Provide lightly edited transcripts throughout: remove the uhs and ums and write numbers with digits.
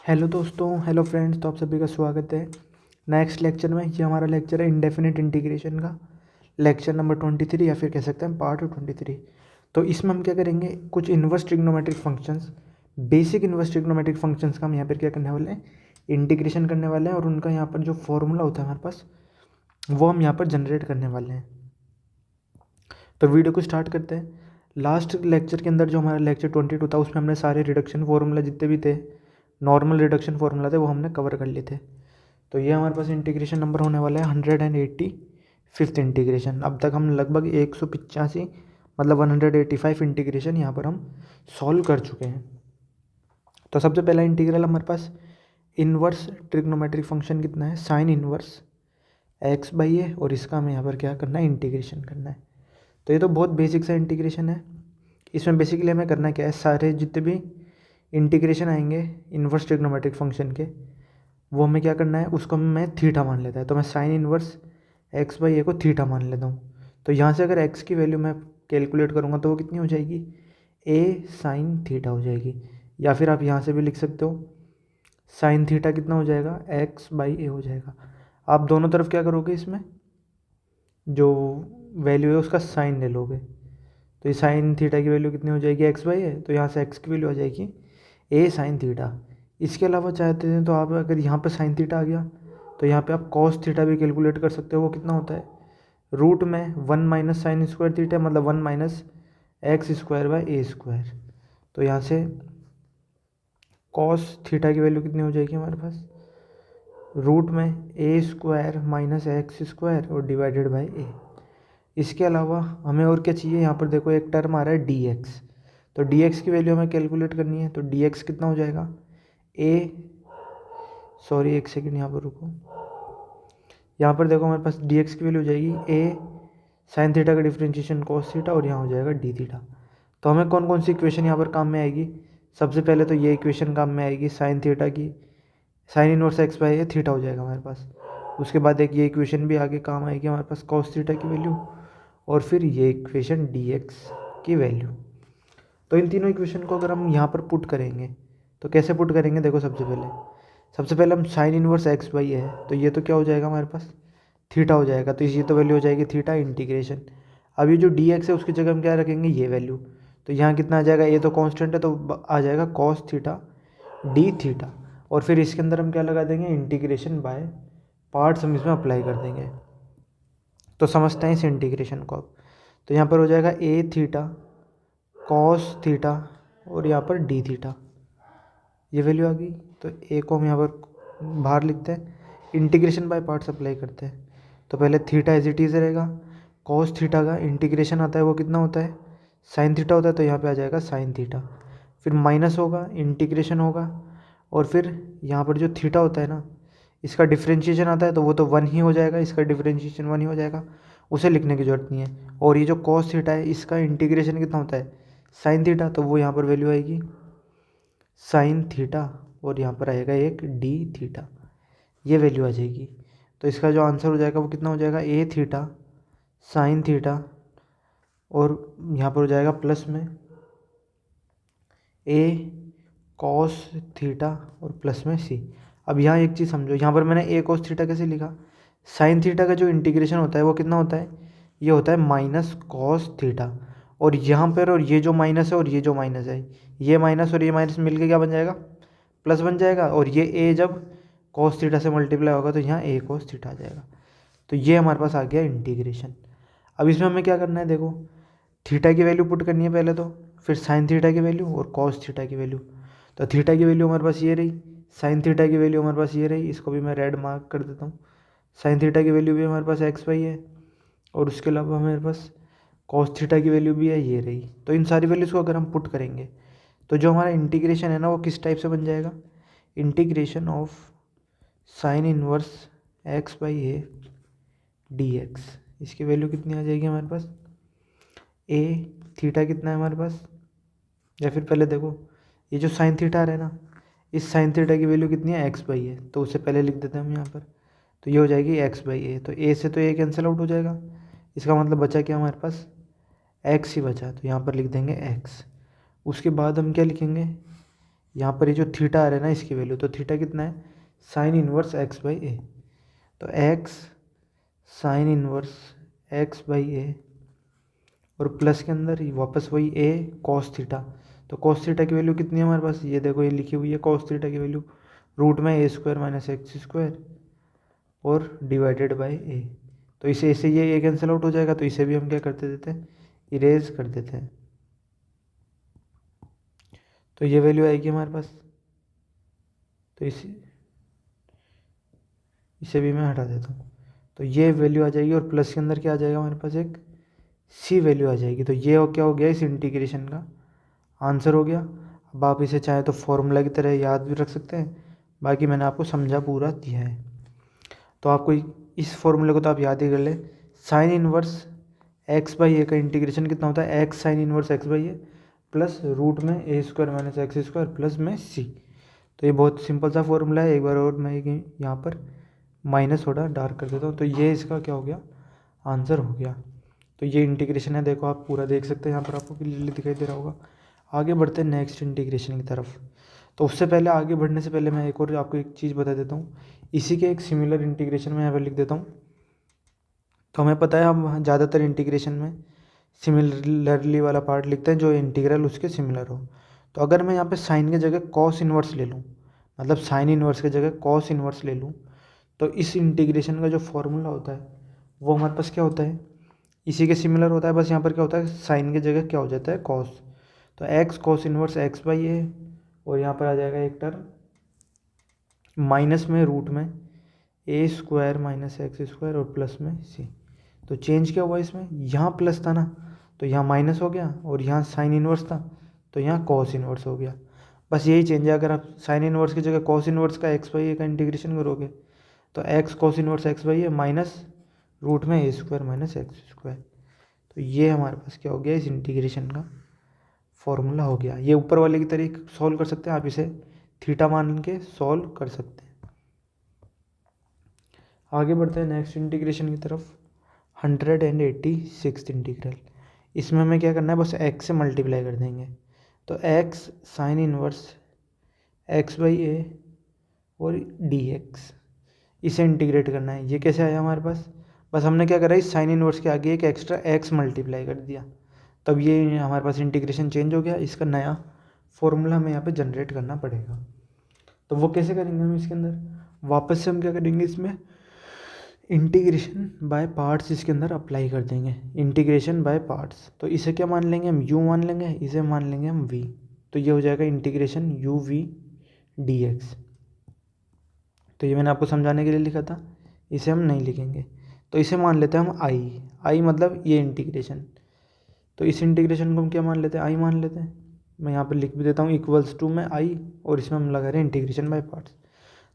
Hello दोस्तों, hello friends. तो आप सभी का स्वागत है नेक्स्ट लेक्चर में। ये हमारा लेक्चर है इंडेफिनिट इंटीग्रेशन का, लेक्चर नंबर 23 या फिर कह सकते हैं पार्ट 23। तो इसमें हम क्या करेंगे, कुछ inverse trigonometric functions, basic inverse trigonometric functions का हम यहाँ पर क्या करने वाले हैं, इंटीग्रेशन करने वाले हैं। और उनका यहाँ पर जो फॉर्मूला होता है हमारे पास, वो हम यहाँ पर जनरेट करने वाले हैं। तो वीडियो को स्टार्ट करते हैं। लास्ट लेक्चर के अंदर जो हमारा लेक्चर 22 था, उसमें हमने सारे रिडक्शन फार्मूला जितने भी थे, नॉर्मल रिडक्शन फार्मूला थे, वो हमने कवर कर लिए थे। तो ये हमारे पास इंटीग्रेशन नंबर होने वाला है 185 इंटीग्रेशन। अब तक हम लगभग 185 मतलब 185 इंटीग्रेशन यहाँ पर हम सॉल्व कर चुके हैं। तो सबसे पहला इंटीग्रल हमारे पास इन्वर्स ट्रिग्नोमेट्रिक फंक्शन कितना है, sign inverse x by a, और इसका हमें यहाँ पर क्या करना है, इंटीग्रेशन करना है। तो ये तो बहुत बेसिक सा इंटीग्रेशन है। इसमें बेसिकली हमें करना क्या है, सारे जितने भी इंटीग्रेशन आएंगे इन्वर्स ट्रिग्नोमेट्रिक फंक्शन के, वो हमें क्या करना है, उसको मैं थीटा मान लेता है। तो मैं साइन इन्वर्स एक्स बाई ए को थीटा मान लेता हूँ। तो यहाँ से अगर एक्स की वैल्यू मैं कैलकुलेट करूँगा तो वो कितनी हो जाएगी, ए साइन थीटा हो जाएगी। या फिर आप यहाँ से भी लिख सकते हो, साइन थीटा कितना हो जाएगा, एक्स बाई ए हो जाएगा। आप दोनों तरफ क्या करोगे, इसमें जो वैल्यू है उसका साइन ले लोगे। तो ये साइन थीटा की वैल्यू कितनी हो जाएगी, एक्स बाई है, तो यहाँ से एक्स की वैल्यू आ जाएगी ए साइन थीटा। इसके अलावा चाहते हैं तो आप अगर यहाँ पर साइन थीटा आ गया तो यहाँ पे आप कॉस थीटा भी कैलकुलेट कर सकते हो। वो कितना होता है, रूट में 1 माइनस साइन स्क्वायर थीटा, मतलब 1 minus x square by A square. तो यहाँ से कॉस थीटा की वैल्यू कितनी हो जाएगी हमारे पास, रूट में a square minus x square और डिवाइडेड बाई ए। इसके अलावा हमें और क्या चाहिए, यहाँ पर देखो एक टर्म आ रहा है डी एक्स। तो डी एक्स की वैल्यू हमें कैलकुलेट करनी है। तो डी एक्स कितना हो जाएगा, एक सेकेंड यहाँ पर रुको। यहाँ पर देखो हमारे पास डी एक्स की वैल्यू हो जाएगी ए साइन थीटा का डिफ्रेंशिएशन कॉस थीटा, और यहाँ हो जाएगा डी थीटा। तो हमें कौन कौन सी इक्वेशन यहाँ पर काम में आएगी, सबसे पहले तो ये इक्वेशन काम में आएगी साइन थीटा की, sign inverse x by A theta हो जाएगा हमारे पास। उसके बाद एक ये इक्वेशन भी आगे काम आएगी हमारे पास, कॉस थीटा की वैल्यू, और फिर ये इक्वेशन डी एक्स की वैल्यू। तो इन तीनों इक्वेशन को अगर हम यहाँ पर पुट करेंगे तो कैसे पुट करेंगे, देखो सबसे पहले हम साइन इनवर्स एक्स बाई है, तो ये तो क्या हो जाएगा हमारे पास, थीटा हो जाएगा। तो ये तो वैल्यू हो जाएगी थीटा इंटीग्रेशन। अब ये जो डी एक्स है उसकी जगह हम क्या रखेंगे, ये वैल्यू। तो यहाँ कितना आ जाएगा, ये तो कांस्टेंट है तो आ जाएगा कॉस थीटा डी थीटा। और फिर इसके अंदर हम क्या लगा देंगे, इंटीग्रेशन बाय पार्ट्स हम इसमें अप्लाई कर देंगे। तो समझते हैं इस इंटीग्रेशन को अब। तो यहाँ पर हो जाएगा ए थीटा कॉस थीटा और यहाँ पर डी थीटा, ये वैल्यू आ गई। तो ए को हम यहाँ पर बाहर लिखते हैं, इंटीग्रेशन बाय पार्ट्स अप्लाई करते हैं। तो पहले थीटा एज इट इज़ रहेगा, कॉस थीटा का इंटीग्रेशन आता है वो कितना होता है, साइन थीटा होता है, तो यहाँ पे आ जाएगा साइन थीटा। फिर माइनस होगा, इंटीग्रेशन होगा, और फिर यहाँ पर जो थीटा होता है ना, इसका डिफ्रेंशिएशन आता है तो वो तो 1 ही हो जाएगा, इसका डिफ्रेंशिएशन 1 ही हो जाएगा, उसे लिखने की ज़रूरत नहीं है। और ये जो कॉस थीटा है इसका इंटीग्रेशन कितना होता है, साइन थीटा, तो वो यहाँ पर वैल्यू आएगी साइन थीटा, और यहाँ पर आएगा एक डी थीटा, ये वैल्यू आ जाएगी। तो इसका जो आंसर हो जाएगा वो कितना हो जाएगा, ए थीटा साइन थीटा, और यहाँ पर हो जाएगा प्लस में ए कॉस थीटा और प्लस में सी। अब यहाँ एक चीज़ समझो, यहाँ पर मैंने ए कॉस थीटा कैसे लिखा, साइन थीटा का जो इंटीग्रेशन होता है वो कितना होता है, ये होता है माइनस कॉस थीटा। और यहाँ पर, और ये जो माइनस है और ये जो माइनस है, ये माइनस और ये माइनस मिलके क्या बन जाएगा, प्लस बन जाएगा। और ये ए जब कॉस थीटा से मल्टीप्लाई होगा तो यहाँ ए कॉस थीटा आ जाएगा। तो ये हमारे पास आ गया इंटीग्रेशन। अब इसमें हमें क्या करना है, देखो थीटा की वैल्यू पुट करनी है पहले तो, फिर साइन थीटा की वैल्यू और कॉस थीटा की वैल्यू। तो थीटा की वैल्यू हमारे पास ये रही, साइन थीटा की वैल्यू हमारे पास ये रही, इसको भी मैं रेड मार्क कर देता हूँ। साइन थीटा की वैल्यू भी हमारे पास एक्स वाई है, और उसके अलावा हमारे पास कॉस थीटा की वैल्यू भी है, ये रही। तो इन सारी वैल्यूज़ को अगर हम पुट करेंगे तो जो हमारा इंटीग्रेशन है ना, वो किस टाइप से बन जाएगा, integration of sine inverse x by a d x. इसकी वैल्यू कितनी आ जाएगी हमारे पास, ए थीटा कितना है हमारे पास, या फिर पहले देखो ये जो साइन थीटा आ रहा है ना, इस साइन थीटा की वैल्यू कितनी है, एक्स बाई है, तो उससे पहले लिख देते हैं हम यहाँ पर। तो ये हो जाएगी एक्स बाई ए, तो ए से तो ए कैंसिल आउट हो जाएगा, इसका मतलब बचा क्या हमारे पास, एक्स ही बचा, तो यहाँ पर लिख देंगे एक्स। उसके बाद हम क्या लिखेंगे, यहाँ पर ये जो थीटा आ रहा है ना इसकी वैल्यू, तो थीटा कितना है, sine inverse x by a. तो x sine inverse x by a और प्लस के अंदर ही वापस वही ए कॉस थीटा। तो कॉस थीटा की वैल्यू कितनी है हमारे पास, ये देखो ये लिखी हुई है कॉस थीटा की वैल्यू रूट में a square minus x square और डिवाइडेड बाई ए। तो इसे ऐसे ये ए कैंसिल आउट हो जाएगा, तो इसे भी हम क्या करते देते हैं, इरेज कर देते हैं। तो ये वैल्यू आएगी हमारे पास, तो इसे भी मैं हटा देता हूँ। तो ये वैल्यू आ जाएगी और प्लस के अंदर क्या आ जाएगा हमारे पास, एक सी वैल्यू आ जाएगी। तो ये क्या हो गया, इस इंटीग्रेशन का आंसर हो गया। अब आप इसे चाहे तो फॉर्मूला की तरह याद भी रख सकते हैं, बाकी मैंने आपको समझा पूरा दिया है। तो आपको इस फॉर्मूले को तो आप याद ही कर ले, sine inverse x by a का इंटीग्रेशन कितना होता है, x sine inverse x by a plus root में a square minus x square plus में सी। तो ये बहुत सिंपल सा फॉर्मूला है। एक बार और मैं यहाँ पर माइनस थोड़ा डार्क कर देता हूँ, तो ये इसका क्या हो गया, आंसर हो गया। तो ये इंटीग्रेशन है, देखो आप पूरा देख सकते हैं, यहाँ पर आपको क्लियरली दिखाई दे रहा होगा। आगे बढ़ते हैं नेक्स्ट इंटीग्रेशन की तरफ। तो उससे पहले, आगे बढ़ने से पहले मैं एक और आपको एक चीज़ बता देता हूँ। इसी के एक सिमिलर इंटीग्रेशन में यहाँ पर लिख देता हूँ। तो हमें पता है हम ज़्यादातर इंटीग्रेशन में सिमिलरली वाला पार्ट लिखते हैं, जो इंटीग्रल उसके सिमिलर हो। तो अगर मैं यहाँ पे साइन की जगह कॉस इन्वर्स ले लूँ, मतलब साइन इन्वर्स की जगह कॉस इन्वर्स ले लूँ, तो इस इंटीग्रेशन का जो फॉर्मूला होता है वो हमारे पास क्या होता है, इसी के सिमिलर होता है। बस यहाँ पर क्या होता है, साइन की जगह क्या हो जाता है, कॉस। तो x cos inverse x by a, और यहाँ पर आ जाएगा एक टर्म माइनस में रूट में a square minus x square और प्लस में सी। तो चेंज क्या हुआ इसमें, यहाँ प्लस था ना तो यहाँ माइनस हो गया, और यहाँ साइन इन्वर्स था तो यहाँ कॉस इन्वर्स हो गया। बस यही चेंज है। अगर आप साइन इन्वर्स की जगह कॉस इन्वर्स का एक्स बाई ए का इंटीग्रेशन करोगे तो x cos inverse x by a minus root में a square minus x square. तो ये हमारे पास क्या हो गया, इस इंटीग्रेशन का फॉर्मूला हो गया। ये ऊपर वाले की तरह सॉल्व कर सकते हैं आप, इसे थीटा मान के सॉल्व कर सकते हैं। आगे बढ़ते हैं नेक्स्ट इंटीग्रेशन की तरफ, 186 इंटीग्रल। इसमें हमें क्या करना है, बस x से मल्टीप्लाई कर देंगे। तो x sine inverse x by a और dx, इसे इंटीग्रेट करना है। ये कैसे आया हमारे पास, बस हमने क्या करा, इस साइन इनवर्स के आगे एक एक्स्ट्रा x मल्टीप्लाई कर दिया, तब ये हमारे पास इंटीग्रेशन चेंज हो गया। इसका नया फॉर्मूला हमें यहाँ पे जनरेट करना पड़ेगा। तो वो कैसे करेंगे हम, इसके अंदर वापस से हम क्या करेंगे, इसमें इंटीग्रेशन बाय पार्ट्स इसके अंदर अप्लाई कर देंगे। इंटीग्रेशन बाय पार्ट्स, तो इसे क्या मान लेंगे हम, u मान लेंगे, इसे मान लेंगे हम v। तो ये हो जाएगा इंटीग्रेशन u v dx। तो ये मैंने आपको समझाने के लिए लिखा था, इसे हम नहीं लिखेंगे। तो इसे मान लेते हैं हम i मतलब ये इंटीग्रेशन। तो इस इंटीग्रेशन को हम क्या मान लेते हैं, i मान लेते हैं। मैं यहाँ पर लिख भी देता हूँ इक्वल्स टू में i, और इसमें हम लगा रहे हैं इंटीग्रेशन बाय पार्ट्स।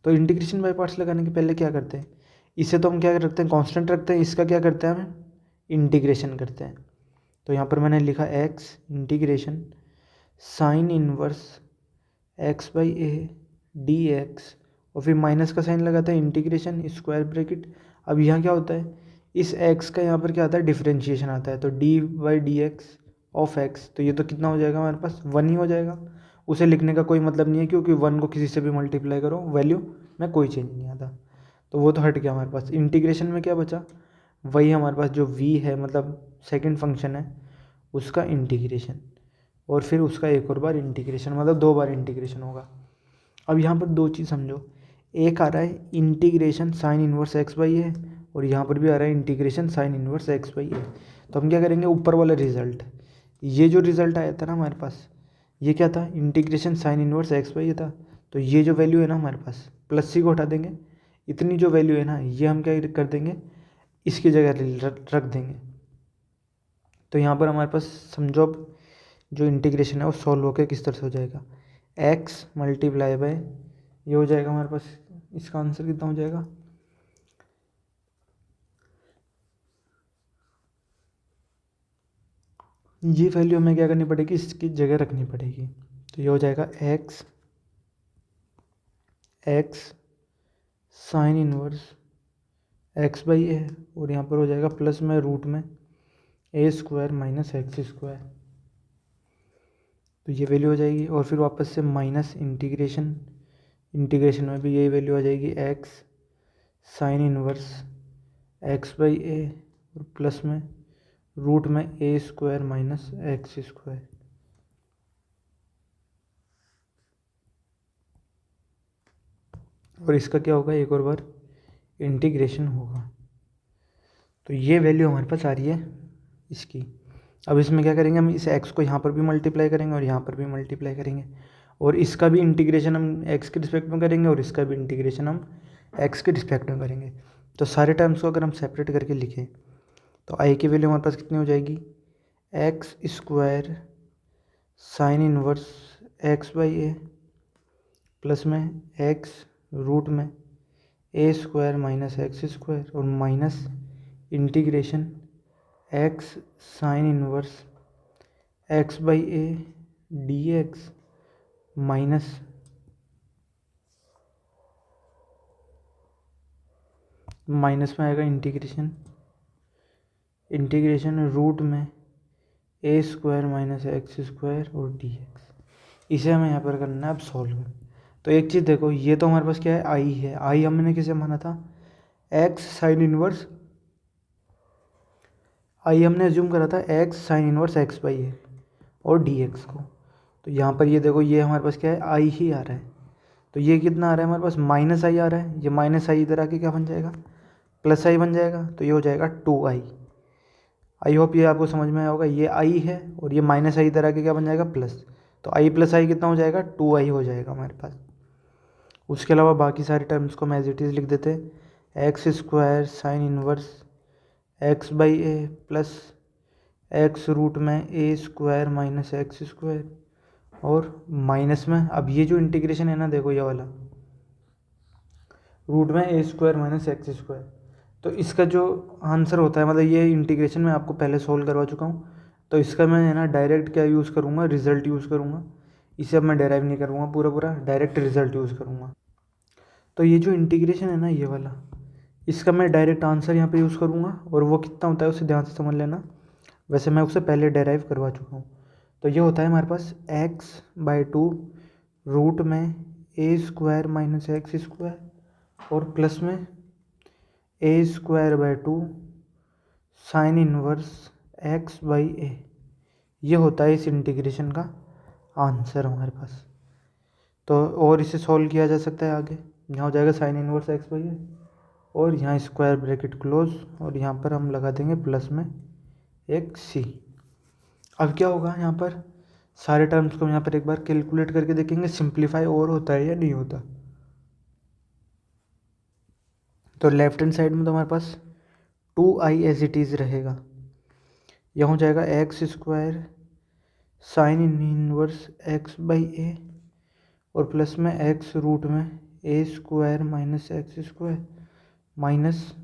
तो इंटीग्रेशन बाय पार्ट्स लगाने के पहले क्या करते हैं, इसे तो हम क्या रखते हैं, कांस्टेंट रखते हैं। इसका क्या करते हैं, हम इंटीग्रेशन करते हैं। तो यहाँ पर मैंने लिखा x integration sine inverse x by a d x, और फिर माइनस का साइन लगाते हैं, इंटीग्रेशन स्क्वायर ब्रैकेट। अब यहाँ क्या होता है, इस x का यहाँ पर क्या आता है, डिफ्रेंशिएशन आता है। तो D by D x of x, तो ये तो कितना हो जाएगा हमारे पास, 1 ही हो जाएगा। उसे लिखने का कोई मतलब नहीं है, क्योंकि 1 को किसी से भी मल्टीप्लाई करो वैल्यू में कोई चेंज नहीं आता। तो वो तो हट गया हमारे पास। इंटीग्रेशन में क्या बचा, वही हमारे पास जो v है, मतलब सेकंड फंक्शन है, उसका इंटीग्रेशन, और फिर उसका एक और बार इंटीग्रेशन, मतलब 2 बार इंटीग्रेशन होगा। अब यहाँ पर 2 चीज़ समझो, एक आ रहा है integration sine inverse x by a, और यहाँ पर भी आ रहा है integration sine inverse x by a. तो हम क्या करेंगे, ऊपर वाला रिजल्ट, ये जो रिजल्ट आया था ना हमारे पास, ये क्या था, integration sine inverse x by a था। तो ये जो वैल्यू है ना हमारे पास, प्लस सी को हटा देंगे, इतनी जो वैल्यू है ना, ये हम क्या कर देंगे, इसकी जगह रख देंगे। तो यहाँ पर हमारे पास समझो अब जो इंटीग्रेशन है वो सॉल्व होकर किस तरह से हो जाएगा, x मल्टीप्लाई बाय, ये हो जाएगा हमारे पास, इसका आंसर कितना हो जाएगा, ये वैल्यू हमें क्या करनी पड़ेगी, इसकी जगह रखनी पड़ेगी। तो ये हो जाएगा x sine inverse x by a, और यहाँ पर हो जाएगा प्लस में रूट में a square minus x square. तो ये वैल्यू हो जाएगी। और फिर वापस से माइनस इंटीग्रेशन में भी यही वैल्यू आ जाएगी, x sine inverse x by a और प्लस में रूट में a square minus x square. और इसका क्या होगा, एक और बार इंटीग्रेशन होगा। तो ये वैल्यू हमारे पास आ रही है इसकी। अब इसमें क्या करेंगे, हम इस x को यहाँ पर भी मल्टीप्लाई करेंगे और यहाँ पर भी मल्टीप्लाई करेंगे, और इसका भी इंटीग्रेशन हम x के रिस्पेक्ट में करेंगे और इसका भी इंटीग्रेशन हम x के रिस्पेक्ट में करेंगे। तो सारे टर्म्स को अगर हम सेपरेट करके लिखें तो i की वैल्यू हमारे पास कितनी हो जाएगी, x square sine inverse x by a plus में x रूट में a square minus x square और minus integration x sine inverse x by a d x minus में आएगा इंटीग्रेशन रूट में a square minus x square और d x. इसे हमें यहाँ पर करना है अब सॉल्व। तो एक चीज़ देखो, ये तो हमारे पास क्या है, आई है। आई हमने किसे माना था, एक्स साइन इनवर्स, आई हमने अज्यूम करा था x sine inverse x by a और डी एक्स को। तो यहाँ पर ये देखो, ये हमारे पास क्या है, आई ही आ रहा है। तो ये कितना आ रहा है हमारे पास, माइनस आई आ रहा है। ये माइनस आई इधर आके क्या बन जाएगा, प्लस आई बन जाएगा। तो ये हो जाएगा 2i। आई होप ये आपको समझ में आया होगा। ये आई है और ये माइनस आई इधर आके क्या बन जाएगा, प्लस। तो आई प्लस आई कितना हो जाएगा, 2i हो जाएगा हमारे पास। उसके अलावा बाकी सारे टर्म्स को हम एज इट इज़ लिख देते हैं, x square sine inverse x by a plus x root में a square minus x square और माइनस में, अब ये जो इंटीग्रेशन है ना, देखो ये वाला रूट में a square minus x square. तो इसका जो आंसर होता है, मतलब ये इंटीग्रेशन मैं आपको पहले सोल्व करवा चुका हूँ। तो इसका मैं है ना डायरेक्ट क्या यूज़ करूँगा, रिजल्ट यूज़ करूँगा। इसे अब मैं डेराइव नहीं करूँगा पूरा, डायरेक्ट रिजल्ट यूज़ करूँगा। तो ये जो इंटीग्रेशन है ना, ये वाला, इसका मैं डायरेक्ट आंसर यहाँ पे यूज़ करूँगा और वो कितना होता है उसे ध्यान से समझ लेना। वैसे मैं उसे पहले डेराइव करवा चुका हूँ। तो ये होता है हमारे पास एक्स बाई 2 रूट में a square minus x square और प्लस में a square by 2 sine inverse x by a. ये होता है इस इंटीग्रेशन का आंसर हमारे पास। तो और इसे सॉल्व किया जा सकता है आगे। यहाँ हो जाएगा sign inverse x by a और यहाँ स्क्वायर ब्रैकेट क्लोज और यहाँ पर हम लगा देंगे प्लस में एक सी। अब क्या होगा, यहाँ पर सारे टर्म्स को यहाँ पर एक बार कैलकुलेट करके देखेंगे सिंप्लीफाई और होता है या नहीं होता। तो लेफ्ट हैंड साइड में तो हमारे पास 2i एज इट इज़ रहेगा। यहाँ हो जाएगा x square sine inverse x by a और प्लस में एक्स रूट में a square minus x square minus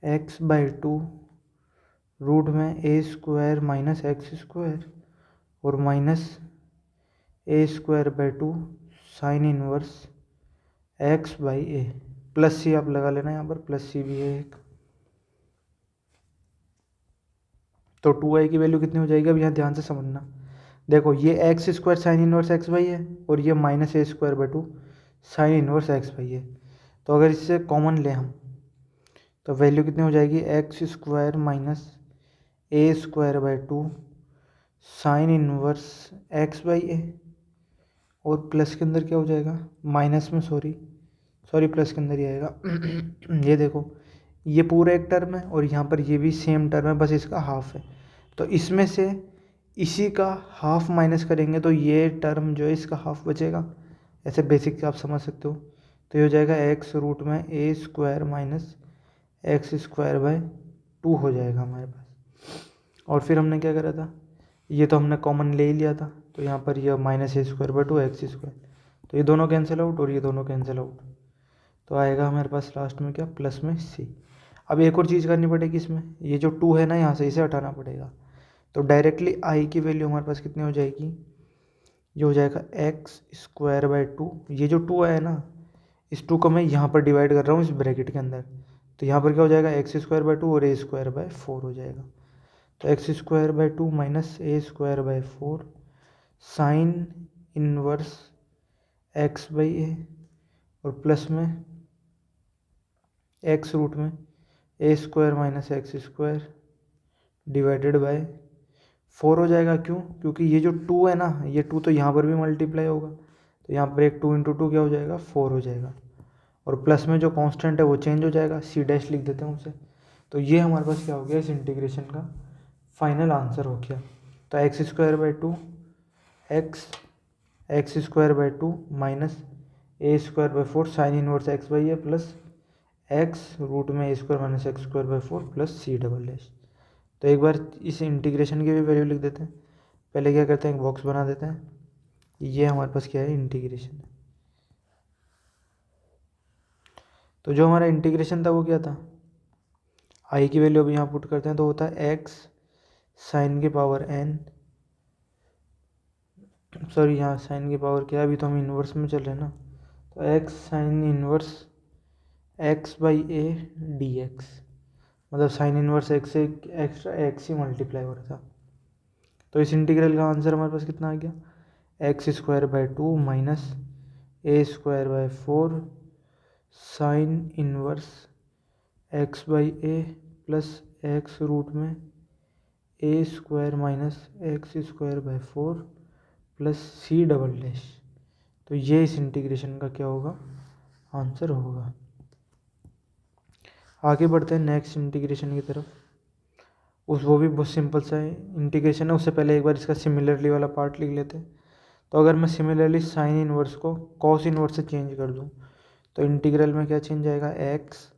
x by 2 root में a square minus x square और minus a square by 2 sine inverse x by a. Plus c आप लगा लेना, यहाँ पर प्लस सी भी है एक। तो 2i की वैल्यू कितनी हो जाएगी, अब यहाँ ध्यान से समझना। देखो ये x square sine inverse x by है और ये minus a square by 2 sine inverse x by है। तो अगर इससे कॉमन ले हम तो वैल्यू कितनी हो जाएगी, x square minus a square by 2 sine inverse x by a और प्लस के अंदर क्या हो जाएगा, माइनस में सॉरी प्लस के अंदर ही आएगा। ये देखो ये पूरा एक टर्म है और यहाँ पर ये भी सेम टर्म है, बस इसका हाफ है। तो इसमें से इसी का हाफ माइनस करेंगे तो ये टर्म जो है इसका हाफ बचेगा। ऐसे बेसिक आप समझ सकते हो। तो ये हो जाएगा एक्स रूट में a square minus x square by 2 हो जाएगा हमारे पास। और फिर हमने क्या करा था, ये तो हमने कॉमन ले ही लिया था। तो यहाँ पर ये minus a square by 2 x square, तो ये दोनों कैंसिल आउट और ये दोनों कैंसिल आउट। तो आएगा हमारे पास लास्ट में क्या, प्लस में सी। अब एक और चीज़ करनी पड़ेगी इसमें, ये जो 2 है ना यहाँ से इसे हटाना पड़ेगा। तो डायरेक्टली आई की वैल्यू हमारे पास कितनी हो जाएगी, ये हो जाएगा एक्स स्क्वायर बाई 2। ये जो 2 है ना, इस 2 को मैं यहाँ पर डिवाइड कर रहा हूँ इस ब्रैकेट के अंदर। तो यहाँ पर क्या हो जाएगा, एक्स स्क्वायर बाई 2 और ए स्क्वायर बाई 4 हो जाएगा। तो x square by 2 minus a square by 4 sine inverse x by a और प्लस में एक्स रूट में a square minus x square divided by 4 हो जाएगा। क्यों? क्योंकि ये जो 2 है ना, ये 2 तो यहाँ पर भी मल्टीप्लाई होगा, तो यहाँ पर एक 2 इंटू 2 क्या हो जाएगा, 4 हो जाएगा। और प्लस में जो कांस्टेंट है वो चेंज हो जाएगा, सी डैश लिख देते हैं उसे। तो ये हमारे पास क्या हो गया, इस इंटीग्रेशन का फाइनल आंसर हो गया। तो x square by 2 x square by 2 minus a square by 4 sine inverse x by a plus x root में a square minus x square by 4 plus c double dash. तो एक बार इस integration की भी value लिख देते हैं। पहले क्या करते हैं, एक बॉक्स बना देते हैं। ये हमारे पास क्या है, इंटीग्रेशन है। तो जो हमारा इंटीग्रेशन था वो क्या था, आई की वैल्यू अभी यहाँ पुट करते हैं तो होता है एक्स साइन की पावर एन, सॉरी यहाँ साइन की पावर क्या है, अभी तो हम इन्वर्स में चल रहे हैं ना, तो x sign inverse x by a d x, मतलब साइन इन्वर्स एक्स से एक्स्ट्रा एक्स ही मल्टीप्लाई हो रहा था। तो इस इंटीग्रल का आंसर हमारे पास कितना आ गया, x square by 2 minus a square by 4 sine inverse x by a plus x root में a square minus x square by 4 plus c double dash. तो ये इस इंटीग्रेशन का क्या होगा, आंसर होगा। आगे बढ़ते हैं नेक्स्ट इंटीग्रेशन की तरफ। वो भी बहुत सिंपल सा इंटीग्रेशन है। उससे पहले एक बार इसका सिमिलरली वाला पार्ट लिख लेते हैं। तो अगर मैं सिमिलरली साइन इनवर्स को कॉस इनवर्स से चेंज कर दूं तो इंटीग्रल में क्या चेंज आएगा, x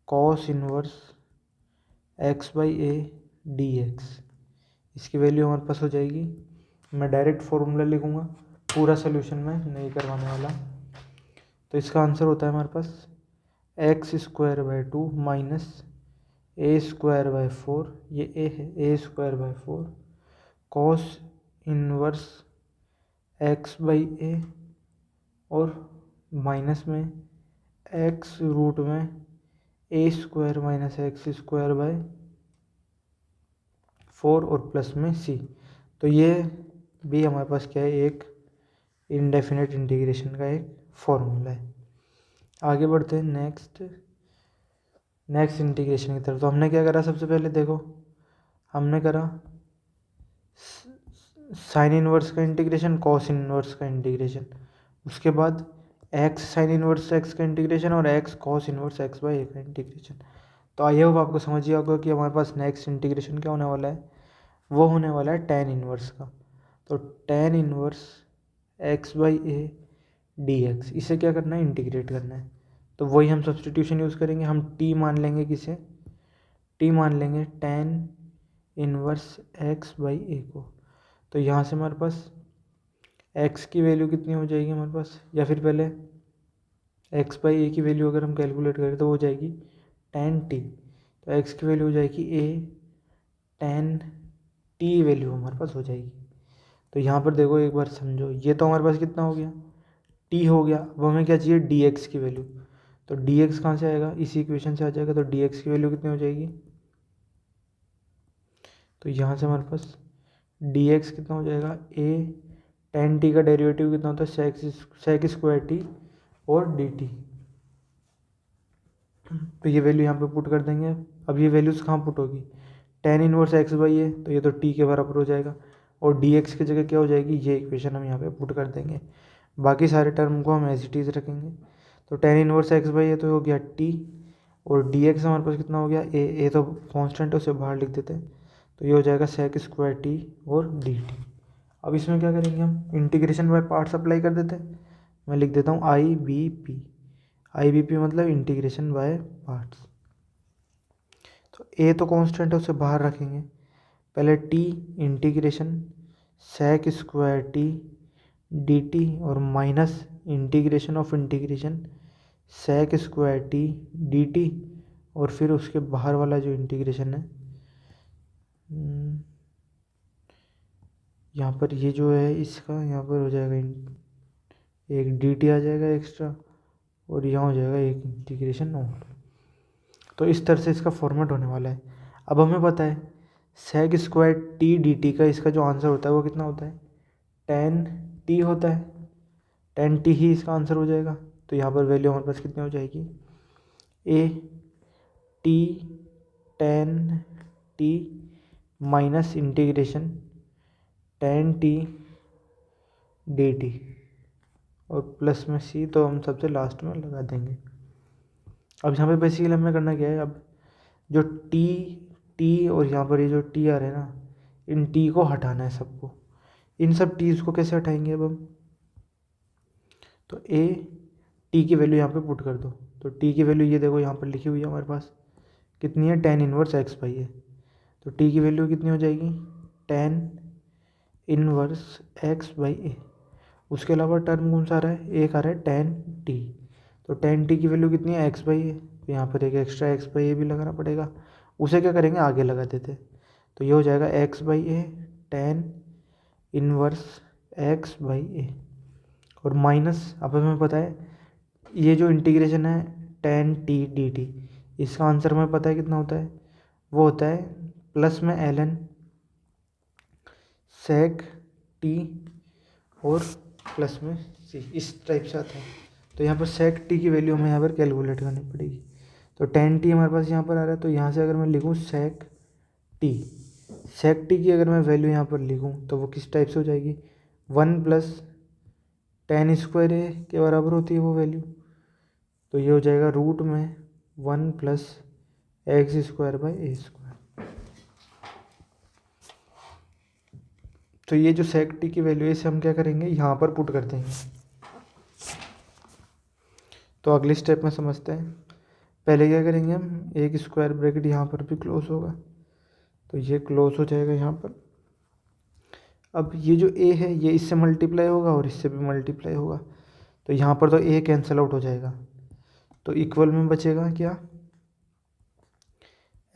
cos inverse x by a d x. इसकी वैल्यू हमारे पास हो जाएगी, मैं डायरेक्ट फॉर्मूला लिखूँगा, पूरा सोल्यूशन में नहीं करवाने वाला। तो इसका आंसर होता है हमारे पास x square by 2 minus a square by 4, ये ए है, a square by 4 cos inverse x by a और माइनस में एक्स रूट में a square minus x square by 4 और प्लस में सी। तो ये भी हमारे पास क्या है, एक इनडेफिनेट इंटीग्रेशन का एक फॉर्मूला है। आगे बढ़ते हैं नेक्स्ट इंटीग्रेशन की तरफ। तो हमने क्या करा, सबसे पहले देखो हमने करा साइन इनवर्स का इंटीग्रेशन, कॉस इनवर्स का इंटीग्रेशन, उसके बाद एक्स साइन इनवर्स एक्स का इंटीग्रेशन और x cos inverse x by a का इंटीग्रेशन। तो आई होप आपको समझ गया होगा कि हमारे पास नेक्स्ट इंटीग्रेशन क्या होने वाला है, वो होने वाला है टेन इनवर्स का। तो ten inverse x by a d x, इसे क्या करना है, इंटीग्रेट करना है। तो वही हम सब्सटीट्यूशन यूज़ करेंगे। हम टी मान लेंगे, किसे, टी मान लेंगे टेन इनवर्स एक्स बाई ए को। तो यहाँ से हमारे पास एक्स की वैल्यू कितनी हो जाएगी हमारे पास, या फिर पहले एक्स बाई ए की वैल्यू अगर हम कैलकुलेट करें तो हो जाएगी टेन टी। तो एक्स की वैल्यू हो जाएगी ए टेन टी वैल्यू हमारे पास हो जाएगी। तो यहाँ पर देखो एक बार समझो, ये तो हमारे पास कितना हो गया, टी हो गया। अब हमें क्या चाहिए, डी एक्स की वैल्यू। तो डी एक्स कहाँ से आएगा, इसी इक्वेशन से आ जाएगा। तो डी एक्स की वैल्यू कितनी हो जाएगी, तो यहाँ से हमारे पास डी एक्स कितना हो जाएगा, ए टेन टी का डेरिवेटिव कितना होता है, सेक स्क्वायर टी और डी टी। तो ये वैल्यू यहाँ पे पुट कर देंगे। अब ये वैल्यूज़ कहाँ पुट होगी, ten inverse x by a, तो ये तो टी के बराबर हो जाएगा। और डी एक्स की जगह क्या हो जाएगी, ये इक्वेशन हम यहाँ पे पुट कर देंगे। बाकी सारे टर्म को हम एज इट इज़ रखेंगे। तो ten inverse x by a तो हो गया टी, और डी एक्स हमारे पास कितना हो गया, ए तो कॉन्स्टेंट है, उसे बाहर लिख देते हैं। तो ये हो जाएगा सेक स्क्वायर टी और डी टी। अब इसमें क्या करेंगे, हम इंटीग्रेशन बाय पार्ट्स अप्लाई कर देते हैं। मैं लिख देता हूँ I B P. I B P मतलब इंटीग्रेशन बाय पार्ट्स। तो ए तो कांस्टेंट है, उसे बाहर रखेंगे। पहले t integration sec square t d t और minus integration of integration sec square t d t, और फिर उसके बाहर वाला जो इंटीग्रेशन है, यहाँ पर ये जो है इसका यहाँ पर हो जाएगा एक डी टी आ जाएगा एक्स्ट्रा, और यहाँ हो जाएगा एक इंटीग्रेशन और। तो इस तरह से इसका फॉर्मेट होने वाला है। अब हमें पता है sec square t d t का इसका जो आंसर होता है वो कितना होता है, टेन टी होता है, टेन टी ही इसका आंसर हो जाएगा। तो यहाँ पर वैल्यू हमारे पास कितनी हो जाएगी, A T ten T minus integration ten T d t और प्लस में सी, तो हम सबसे लास्ट में लगा देंगे। अब यहाँ पे बेसिकली हमें करना क्या है, अब जो टी और यहाँ पर ये जो टी आ रहे हैं ना, इन टी को हटाना है सबको। इन सब टीज को कैसे हटाएंगे अब हम, तो ए टी की वैल्यू यहाँ पे पुट कर दो। तो टी की वैल्यू ये देखो यहाँ पर लिखी हुई है हमारे पास, कितनी है, ten inverse x by a. तो टी की वैल्यू कितनी हो जाएगी, टेन इनवर्स एक्स बाई ए। उसके अलावा टर्म कौन सा आ रहा है, एक आ रहा है टेन टी। तो टेन टी की वैल्यू कितनी है, एक्स बाई ए। तो यहाँ पर एक एक्स्ट्रा एक्स बाई ए भी लगाना पड़ेगा, उसे क्या करेंगे, आगे लगा देते। तो ये हो जाएगा x by a tan inverse x by a और माइनस, अब हमें पता है ये जो इंटीग्रेशन है टेन टी डी टी, इसका आंसर हमें पता है कितना होता है, वो होता है प्लस में एल एन सेक टी और प्लस में सी, इस टाइप से आता है। तो यहाँ पर सेक टी की वैल्यू हमें यहाँ पर कैलकुलेट करनी पड़ेगी। तो टेन टी हमारे पास यहाँ पर आ रहा है, तो यहाँ से अगर मैं लिखूँ सेक टी की अगर मैं वैल्यू यहाँ पर लिखूँ तो वो किस टाइप से हो जाएगी, वन प्लस टेन स्क्वायर ए के बराबर होती है वो वैल्यू। तो ये हो जाएगा रूट में one plus x square by A square. तो ये जो सेक टी की वैल्यू है इसे हम क्या करेंगे, यहाँ पर पुट कर देंगे। तो अगले स्टेप में समझते हैं। पहले क्या करेंगे हम, एक स्क्वायर ब्रैकेट यहाँ पर भी क्लोज होगा, तो ये क्लोज हो जाएगा यहाँ पर। अब ये जो ए है ये इससे मल्टीप्लाई होगा और इससे भी मल्टीप्लाई होगा, तो यहाँ पर तो ए कैंसिल आउट हो जाएगा। तो इक्वल में बचेगा क्या,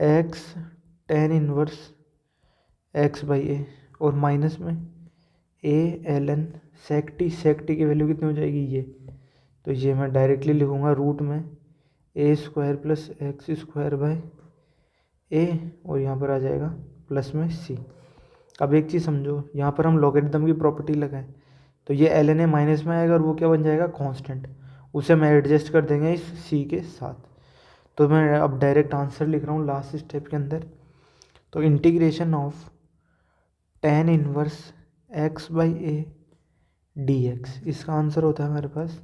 x tan inverse x by a और माइनस में a l n sec t की वैल्यू कितनी हो जाएगी ये। तो ये मैं डायरेक्टली लिखूँगा रूट में a square plus x square by a और यहाँ पर आ जाएगा प्लस में सी। अब एक चीज़ समझो, यहाँ पर हम लॉगरिथम की प्रॉपर्टी लगाएं तो ये एल एन ए माइनस में आएगा और वो क्या बन जाएगा, कांस्टेंट। उसे मैं एडजस्ट कर देंगे इस सी के साथ। तो मैं अब डायरेक्ट आंसर लिख रहा हूँ लास्ट स्टेप के अंदर। तो integration of ten inverse x by a d x, इसका आंसर होता है हमारे पास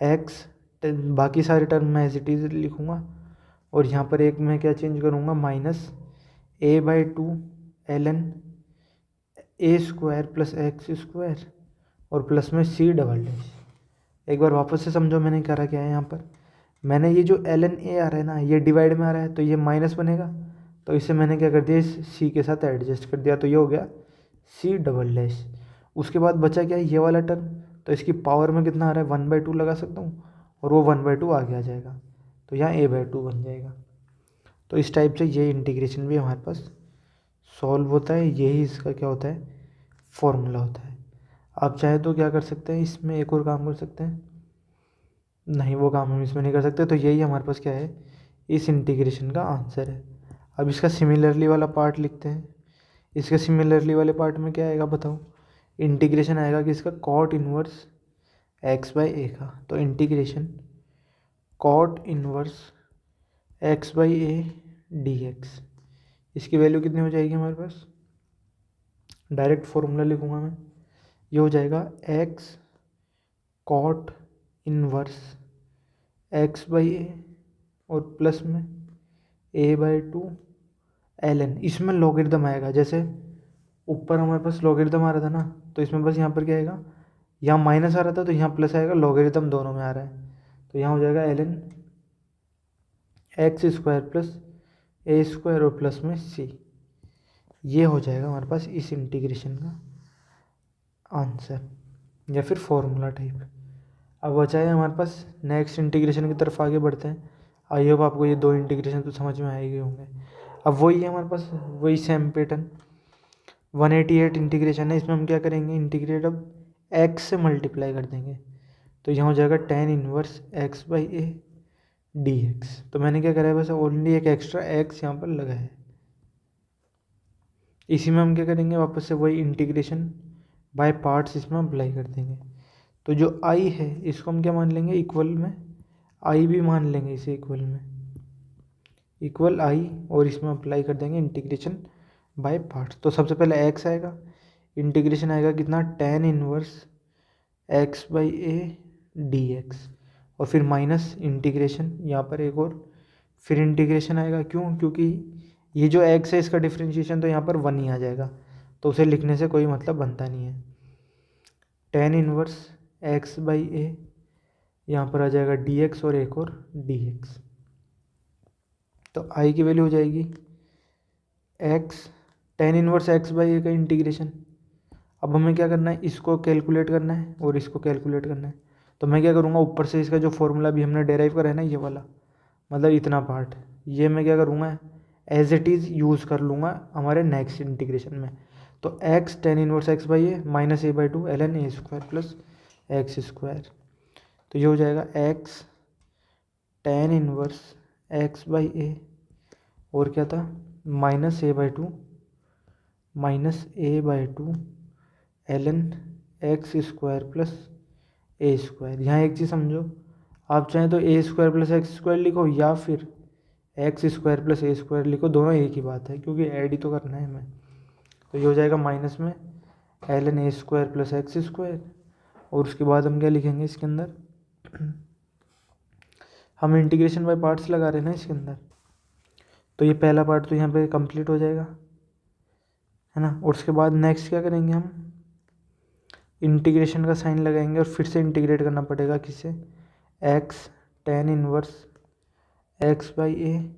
एक्स, बाकी सारे टर्म मैं एज इट इज़ लिखूँगा और यहाँ पर एक मैं क्या चेंज करूँगा, minus a by two l n a square plus x square और प्लस में सी डबल डैश। एक बार वापस से समझो मैंने करा क्या है, यहाँ पर मैंने ये जो एल एन ए आ रहा है ना, ये डिवाइड में आ रहा है तो ये माइनस बनेगा, तो इसे मैंने क्या कर दिया, इस सी के साथ एडजस्ट कर दिया, तो ये हो गया सी डबल डैश। उसके बाद बचा क्या, ये वाला टर्म, तो इसकी पावर में कितना आ रहा है, वन बाई टू लगा सकता हूँ और वो वन बाई टू आगे आ जाएगा, तो यहाँ ए बाई टू बन जाएगा। तो इस टाइप से ये इंटीग्रेशन भी हमारे पास सॉल्व होता है, यही इसका क्या होता है, फॉर्मूला होता है। आप चाहे तो क्या कर सकते हैं, इसमें एक और काम कर सकते हैं, नहीं वो काम हम इसमें नहीं कर सकते। तो यही हमारे पास क्या है, इस इंटीग्रेशन का आंसर है। अब इसका सिमिलरली वाला पार्ट लिखते हैं। इसके सिमिलरली वाले पार्ट में क्या आएगा बताओ, इंटीग्रेशन आएगा कि इसका cot inverse x by a का। तो integration cot inverse x by a d x, इसकी वैल्यू कितनी हो जाएगी हमारे पास, डायरेक्ट फॉर्मूला लिखूँगा मैं, ये हो जाएगा x cot inverse x by a और प्लस में a by two l n. इसमें लॉगरिथम आएगा, जैसे ऊपर हमारे पास लॉगरिथम आ रहा था ना, तो इसमें बस यहाँ पर क्या आएगा, यहाँ माइनस आ रहा था तो यहाँ प्लस आएगा, लॉगरिथम दोनों में आ रहा है, तो यहाँ हो जाएगा l n x square plus a square और प्लस में सी। ये हो जाएगा हमारे पास इस इंटीग्रेशन का आंसर या फिर फॉर्मूला टाइप। अब बचा है हमारे पास नेक्स्ट इंटीग्रेशन की तरफ आगे बढ़ते हैं। आई होप आपको ये दो इंटीग्रेशन तो समझ में आ ही गए होंगे। अब वही है हमारे पास, वही सेम पैटर्न 188 इंटीग्रेशन है। इसमें हम क्या करेंगे, इंटीग्रेट अब एक्स से मल्टीप्लाई कर देंगे, तो यहाँ हो जाएगा ten inverse x by a d x. तो मैंने क्या करा है, बस ओनली एक एक्स्ट्रा एक्स यहाँ पर लगा है। इसी में हम क्या करेंगे, वापस से वही इंटीग्रेशन बाय पार्ट्स इसमें अप्लाई कर देंगे। तो जो आई है इसको हम क्या मान लेंगे, इक्वल में आई भी मान लेंगे इसे इक्वल में, इक्वल आई, और इसमें अप्लाई कर देंगे इंटीग्रेशन बाय पार्ट्स। तो सबसे पहले एक्स आएगा, इंटीग्रेशन आएगा कितना, tan inverse x by a d x, और फिर माइनस इंटीग्रेशन यहाँ पर एक और, फिर इंटीग्रेशन आएगा, क्यों, क्योंकि ये जो एक्स है इसका डिफ्रेंशिएशन तो यहाँ पर 1 ही आ जाएगा, तो उसे लिखने से कोई मतलब बनता नहीं है। tan इनवर्स एक्स बाई ए, यहाँ पर आ जाएगा डी एक्स और एक और डी एक्स। तो आई की वैल्यू हो जाएगी x, tan inverse x by a का इंटीग्रेशन। अब हमें क्या करना है, इसको कैलकुलेट करना है और इसको कैलकुलेट करना है। तो मैं क्या करूँगा, ऊपर से इसका जो फॉर्मूला भी हमने डेराइव करा है ना, ये वाला, मतलब इतना पार्ट, ये मैं क्या करूँगा, एज इट इज़ यूज़ कर लूँगा हमारे नेक्स्ट इंटीग्रेशन में। तो x tan inverse x by a minus a by two ln a square plus x square. तो ये हो जाएगा x tan inverse x by a, और क्या था, minus a by two ln x square plus a square. यहाँ एक चीज़ समझो, आप चाहें तो a square plus x square लिखो या फिर x square plus a square लिखो, दोनों एक ही बात है क्योंकि ऐड ही तो करना है हमें। तो ये हो जाएगा माइनस में ln a square plus x square, और उसके बाद हम क्या लिखेंगे इसके अंदर, हम इंटीग्रेशन बाय पार्ट्स लगा रहे हैं ना इसके अंदर, तो ये पहला पार्ट तो यहाँ पे कंप्लीट हो जाएगा, है ना। और उसके बाद नेक्स्ट क्या करेंगे, हम इंटीग्रेशन का साइन लगाएंगे और फिर से इंटीग्रेट करना पड़ेगा किससे, x tan inverse x by a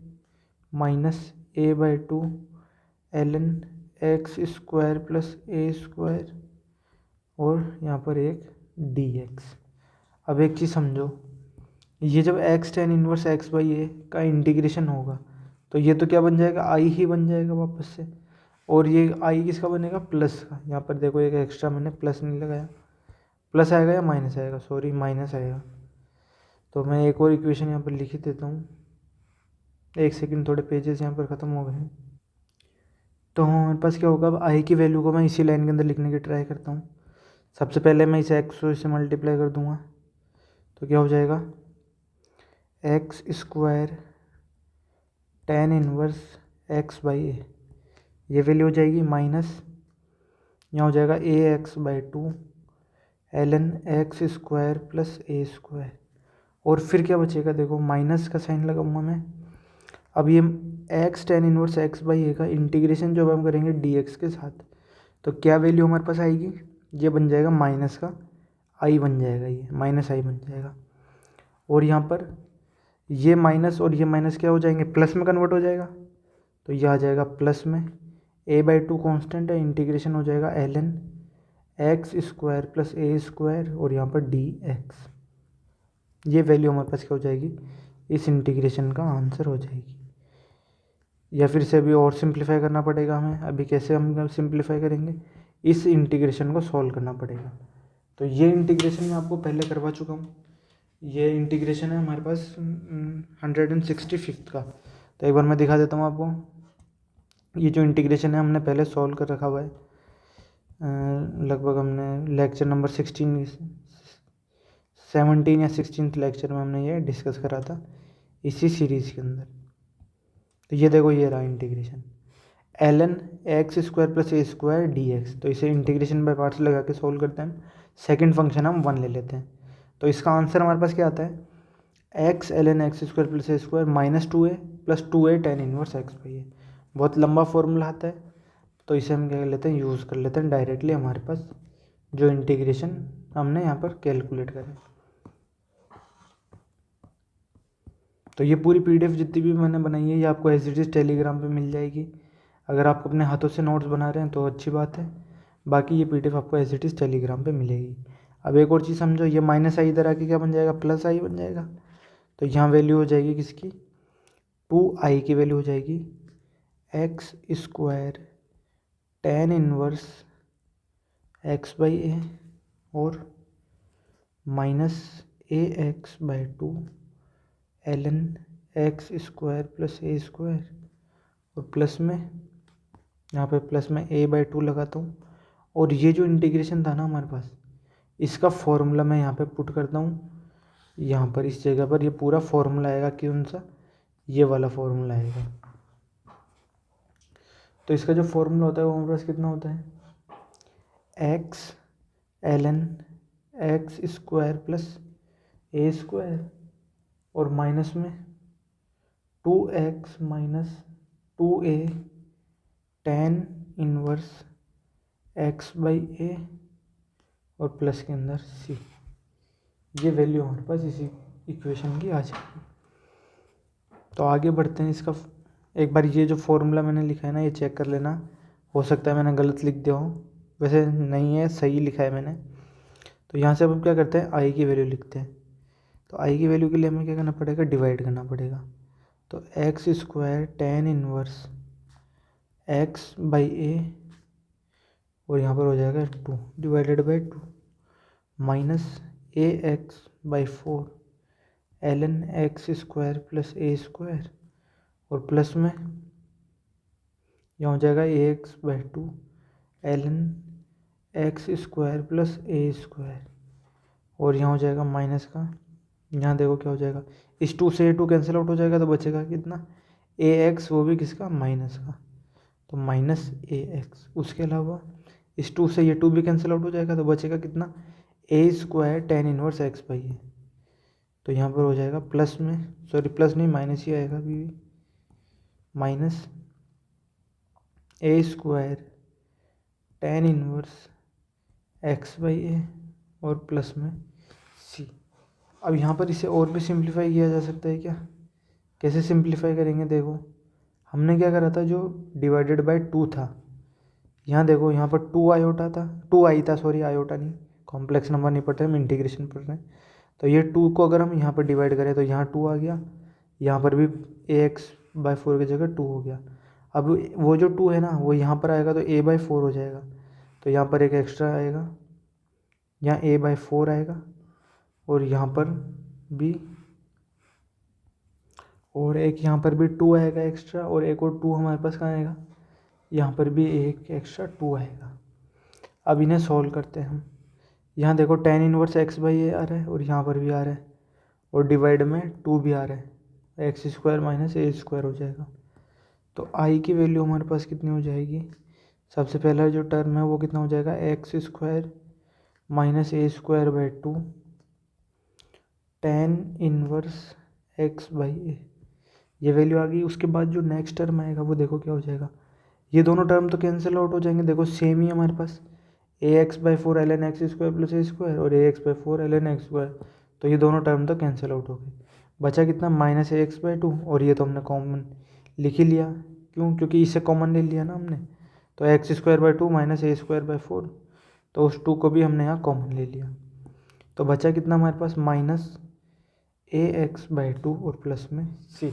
minus a by two ln x square plus a square, और यहाँ पर एक डी एक्स। अब एक चीज़ समझो, ये जब x tan inverse x by a का इंटीग्रेशन होगा तो ये तो क्या बन जाएगा, आई ही बन जाएगा वापस से, और ये आई किसका बनेगा, प्लस का। यहाँ पर देखो एक एक्स्ट्रा मैंने प्लस नहीं लगाया, प्लस आएगा या माइनस आएगा, सॉरी माइनस आएगा। तो मैं एक और इक्वेशन यहाँ पर लिख ही देता हूँ, एक सेकंड, थोड़े पेजेस यहाँ पर ख़त्म हो गए हैं। तो हमारे पास क्या होगा, अब आई की वैल्यू को मैं इसी लाइन के अंदर लिखने की ट्राई करता हूँ। सबसे पहले मैं इसे एक्स से मल्टीप्लाई कर दूँगा, तो क्या हो जाएगा, x square tan inverse x by a, ये वैल्यू हो जाएगी माइनस, यहाँ हो जाएगा a x by two ln x square plus a square, और फिर क्या बचेगा, देखो माइनस का साइन लगाऊंगा मैं। अब ये x tan inverse x by a का इंटीग्रेशन जो हम करेंगे डी एक्स के साथ, तो क्या वैल्यू हमारे पास आएगी, ये बन जाएगा माइनस का आई बन जाएगा, ये माइनस आई बन जाएगा, और यहाँ पर ये माइनस और ये माइनस क्या हो जाएंगे, प्लस में कन्वर्ट हो जाएगा, तो ये आ जाएगा प्लस में, ए बाई टू कॉन्स्टेंट है, इंटीग्रेशन हो जाएगा ln x square plus a square, और यहाँ पर डी एक्स। ये वैल्यू हमारे पास क्या हो जाएगी, इस इंटीग्रेशन का आंसर हो जाएगी। या फिर से अभी और सिंप्लीफाई करना पड़ेगा हमें, अभी कैसे हम सिंप्लीफाई करेंगे, इस इंटीग्रेशन को सॉल्व करना पड़ेगा। तो ये इंटीग्रेशन मैं आपको पहले करवा चुका हूँ, ये इंटीग्रेशन है हमारे पास 165th का। तो एक बार मैं दिखा देता हूँ आपको, ये जो इंटीग्रेशन है हमने पहले सॉल्व कर रखा हुआ है, लगभग हमने लेक्चर नंबर 17 या 16 लेक्चर में हमने ये डिस्कस करा था इसी सीरीज़ के अंदर। तो ये देखो, ये रहा integration ln x square plus a square d x. तो इसे इंटीग्रेशन बाय पार्ट्स लगा के सॉल्व करते हैं, सेकंड फंक्शन हम 1 ले लेते हैं। तो इसका आंसर हमारे पास क्या आता है, x ln x square plus a square minus 2a plus 2a tan inverse x by a. बहुत लंबा फॉर्मूला आता है, तो इसे हम क्या कर लेते हैं, यूज़ कर लेते हैं डायरेक्टली हमारे पास जो इंटीग्रेशन हमने यहाँ पर कैलकुलेट करें। तो ये पूरी पीडीएफ जितनी भी मैंने बनाई है ये आपको एज इट इज़ टेलीग्राम पे मिल जाएगी। अगर आप अपने हाथों से नोट्स बना रहे हैं तो अच्छी बात है, बाकी ये पीडीएफ आपको एज इट इज़ टेलीग्राम पे मिलेगी। अब एक और चीज़ समझो, ये माइनस आई इधर आके क्या बन जाएगा, प्लस आई बन जाएगा। तो यहाँ वैल्यू हो जाएगी किसकी, 2i की वैल्यू हो जाएगी x square tan inverse x by a और minus a x by two ln x square plus a square, और प्लस में यहाँ पे प्लस में a/2 लगाता हूँ और ये जो इंटीग्रेशन था ना हमारे पास, इसका फॉर्मूला मैं यहाँ पे पुट करता हूँ। यहाँ पर इस जगह पर ये पूरा फॉर्मूला आएगा, कौन सा, ये वाला फॉर्मूला आएगा। तो इसका जो फॉर्मूला होता है वो हमारे पास कितना होता है, x ln x square plus a square और माइनस में 2x minus 2a tan inverse x/a और प्लस के अंदर c। ये वैल्यू हमारे पास इसी इक्वेशन की आ जाएगी। तो आगे बढ़ते हैं। इसका एक बार ये जो फॉर्मूला मैंने लिखा है ना, ये चेक कर लेना, हो सकता है मैंने गलत लिख दिया हो, वैसे नहीं है, सही लिखा है मैंने। तो यहाँ से अब हम क्या करते हैं, आई की वैल्यू लिखते हैं। तो आई की वैल्यू के लिए हमें क्या करना पड़ेगा, डिवाइड करना पड़ेगा। तो x square tan inverse x/a और यहाँ पर हो जाएगा 2 divided by 2 minus ax/4 ln x square plus a square और प्लस में यहाँ हो जाएगा ax/2 ln x square plus a square और यहाँ हो जाएगा माइनस का, यहाँ देखो क्या हो जाएगा, इस 2 से 2 कैंसिल आउट हो जाएगा तो बचेगा कितना, ax, वो भी किसका, माइनस का, तो माइनस ax। उसके अलावा इस 2 से ये 2 भी कैंसिल आउट हो जाएगा तो बचेगा कितना, ए स्क्वायर tan इनवर्स x/a। तो यहाँ पर हो जाएगा प्लस में, सॉरी प्लस नहीं माइनस ही आएगा अभी भी, minus a square tan inverse x/a और प्लस में c। अब यहाँ पर इसे और भी सिंप्लीफाई किया जा सकता है क्या, कैसे सिंप्लीफाई करेंगे, देखो हमने क्या करा था, जो डिवाइडेड बाय 2 था, यहाँ देखो यहाँ पर 2 आयोटा था, 2 आई था, सॉरी आयोटा नहीं, कॉम्प्लेक्स नंबर नहीं पढ़ रहे हम, इंटीग्रेशन पढ़ रहे हैं। तो ये 2 को अगर हम यहाँ पर डिवाइड करें तो यहाँ 2 आ गया, यहाँ पर भी ax/4 की जगह 2 हो गया। अब वो जो 2 है ना वो यहाँ पर आएगा तो a/4 हो जाएगा, तो यहाँ पर एक एक्स्ट्रा आएगा, यहाँ a/4 आएगा और यहाँ पर भी, और एक यहाँ पर भी 2 आएगा एक्स्ट्रा, और एक और 2 हमारे पास कहाँ आएगा, यहाँ पर भी एक एक्स्ट्रा 2 आएगा। अब इन्हें सॉल्व करते हैं हम। यहाँ देखो tan इनवर्स x/a आ रहा है और यहाँ पर भी आ रहा है और डिवाइड में 2 भी आ रहा है, x square minus a square हो जाएगा। तो आई की वैल्यू हमारे पास कितनी हो जाएगी, सबसे पहला जो टर्म है वो कितना हो जाएगा, x square minus a square by 2 tan inverse x/a, ये वैल्यू आ गई। उसके बाद जो नेक्स्ट टर्म आएगा वो देखो क्या हो जाएगा, ये दोनों टर्म तो कैंसिल आउट हो जाएंगे, देखो सेम ही हमारे पास ax/4 ln x square plus a square और ax/4 ln एक्स स्क्वायर, तो ये दोनों टर्म तो कैंसिल आउट हो गए, बचा कितना, माइनस ax/2 और ये तो हमने कॉमन लिख ही लिया, क्यों, क्योंकि इसे कॉमन ले लिया ना हमने, तो x² माइनस a²/4, तो उस 2 को भी हमने यहाँ कॉमन ले लिया, तो बचा कितना हमारे पास, माइनस ax/2 और प्लस में c।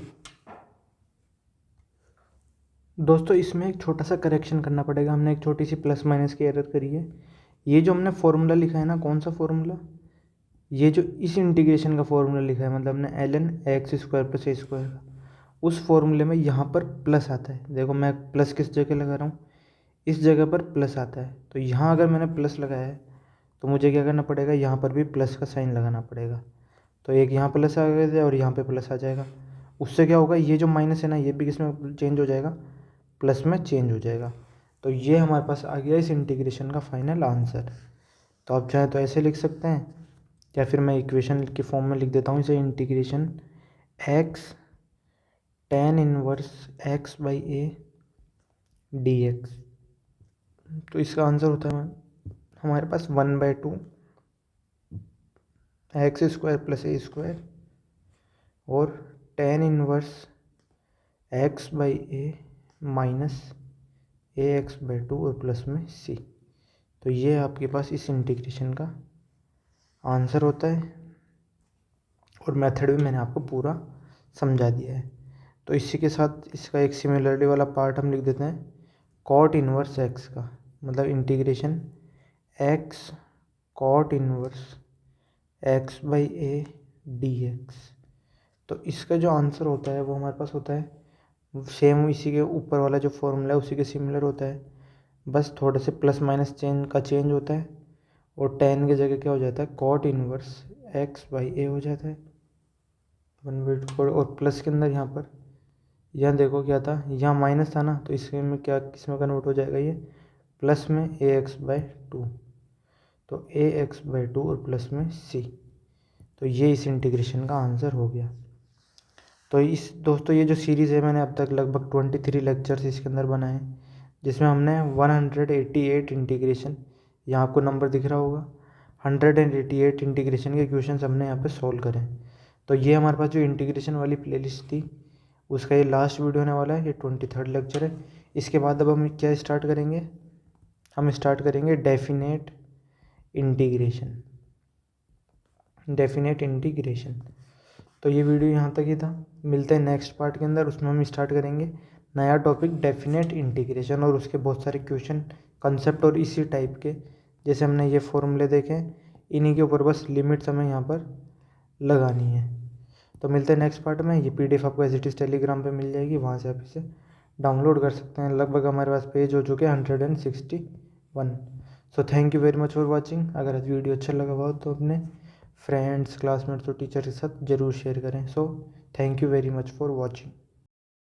दोस्तों इसमें एक छोटा सा करेक्शन करना पड़ेगा, हमने एक छोटी सी प्लस माइनस की एरर करी है। ये जो हमने फॉर्मूला लिखा है ना, कौन सा फॉर्मूला, ये जो इस इंटीग्रेशन का फॉर्मूला लिखा है, मतलब हमने ln x square plus a square का, उस फॉर्मूले में यहाँ पर प्लस आता है, देखो मैं प्लस किस जगह लगा रहा हूँ, इस जगह पर प्लस आता है, तो यहाँ अगर मैंने प्लस लगाया है तो मुझे क्या करना पड़ेगा, यहाँ पर भी प्लस का साइन लगाना पड़ेगा, तो एक यहाँ प्लस आ गया और यहाँ पे प्लस आ जाएगा, उससे क्या होगा, ये जो माइनस है ना ये भी किस में चेंज हो जाएगा, प्लस में चेंज हो जाएगा। तो ये हमारे पास आ गया इस इंटीग्रेशन का फाइनल आंसर। तो आप चाहे तो ऐसे लिख सकते हैं या फिर मैं इक्वेशन के फॉर्म में लिख देता हूँ इसे, integration x tan inverse x/a dx। तो इसका आंसर होता है हमारे पास 1/2 x square plus a square और tan inverse x/a minus ax/2 और प्लस में c। तो ये आपके पास इस इंटीग्रेशन का आंसर होता है और मेथड भी मैंने आपको पूरा समझा दिया है। तो इसी के साथ इसका एक सिमिलरिटी वाला पार्ट हम लिख देते हैं, कॉट इनवर्स x का, मतलब integration x cot inverse x/a dx। तो इसका जो आंसर होता है वो हमारे पास होता है सेम इसी के ऊपर वाला जो फॉर्मूला है उसी के सिमिलर होता है, बस थोड़े से प्लस माइनस चेंज होता है, और टेन की जगह क्या हो जाता है कॉट इनवर्स एक्स बाई ए हो जाता है 1/4। और प्लस के अंदर यहाँ देखो क्या था, यहाँ माइनस था ना, तो इसमें क्या किस में कन्वर्ट हो जाएगा ये प्लस में ए एक्स बाई टू, तो ए एक्स बाई टू और प्लस में सी। तो ये इस इंटीग्रेशन का आंसर हो गया। तो इस दोस्तों ये जो सीरीज़ है मैंने अब तक लगभग 23 लेक्चर्स इसके अंदर बनाए हैं, जिसमें हमने 188 इंटीग्रेशन, यहाँ आपको नंबर दिख रहा होगा, 188 इंटीग्रेशन के क्वेश्चंस हमने यहाँ पे सॉल्व करें। तो ये हमारे पास जो इंटीग्रेशन वाली प्लेलिस्ट थी उसका ये लास्ट वीडियो होने वाला है, ये 23rd लेक्चर है। इसके बाद अब हम क्या स्टार्ट करेंगे, हम स्टार्ट करेंगे डेफिनेट इंटीग्रेशन। तो ये वीडियो यहाँ तक ही था, मिलते हैं नेक्स्ट पार्ट के अंदर, उसमें हम स्टार्ट करेंगे नया टॉपिक डेफिनेट इंटीग्रेशन, और उसके बहुत सारे क्वेश्चन कंसेप्ट और इसी टाइप के, जैसे हमने ये फॉर्मूले देखे इन्हीं के ऊपर बस लिमिट्स हमें यहाँ पर लगानी है। तो मिलते हैं नेक्स्ट पार्ट में। ये PDF आपको एज इट इज़ टेलीग्राम पे मिल जाएगी, वहाँ से आप इसे डाउनलोड कर सकते हैं। लगभग हमारे पास पेज हो चुके हैं 161। So thank you very much for watching. अगर आज वीडियो अच्छा लगा हो तो अपने फ्रेंड्स, क्लासमेट्स और टीचर के साथ ज़रूर शेयर करें। So thank you very much for watching.